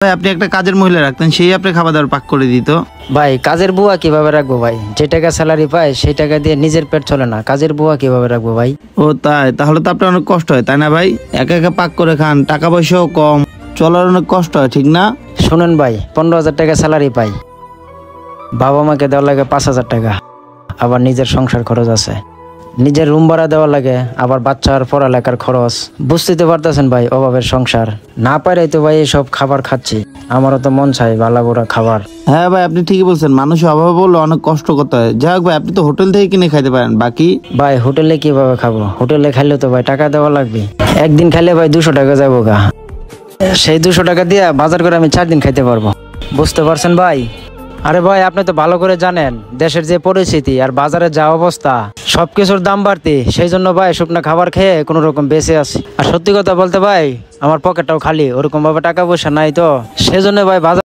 ভাই আপনি একটা কাজের মহিলা রাখতেন, সেই আপনি খাবার দাবার পাক করে দিত। ভাই কাজের বুয়া কিভাবে রাখবো ভাই? যে টাকা স্যালারি পায় সেই টাকা দিয়ে নিজের পেট চলে না, কাজের বুয়া কিভাবে রাখবো ভাই? ও তাই, তাহলে তো আপনার অনেক কষ্ট হয় তাই না ভাই? একা একা পাক করে খান, টাকা পয়সাও কম, চলার অনেক কষ্ট হয় ঠিক না? শুনুন ভাই, 15,000 টাকা স্যালারি পাই, বাবা মাকে দেওয়া লাগে 5,000 টাকা, আবার নিজের সংসার খরচ আছে, নিজের রুম ভাড়া দেওয়া লাগে, আবার বাচ্চার পড়ালেখার খরচ। বুঝতে তো পারতেছেন ভাই, অভাবের সংসার। না পারে তো ভাই এসব খাবার খাচ্ছি, আমারও তো মন চাই ভালো বড় খাবার। হ্যাঁ ভাই আপনি ঠিকই বলছেন, মানুষের অভাবে বললে অনেক কষ্ট করতে হয়। যাই হোক ভাই, আপনি তো হোটেল থেকে কিনে খাইতে পারেন। বাকি ভাই হোটেলে কিভাবে খাবো? হোটেলে খাইলে তো ভাই টাকা দেওয়া লাগবে, একদিন খাইলে ভাই 200 টাকা যাবো গা। সেই 200 টাকা দিয়ে বাজার করে আমি 4 দিন খাইতে পারবো। বুঝতে পারছেন ভাই? আরে ভাই আপনি তো ভালো করে জানেন দেশের যে পরিস্থিতি আর বাজারের যা অবস্থা, সবকিছুর দাম বাড়তি, সেই জন্য ভাই শুকনা খাবার খেয়ে কোনো রকম বেঁচে আছি। আর সত্যি কথা বলতে ভাই, আমার পকেটটাও খালি, ওরকম ভাবে টাকা পয়সা নাই, তো সেই জন্য ভাই বাজার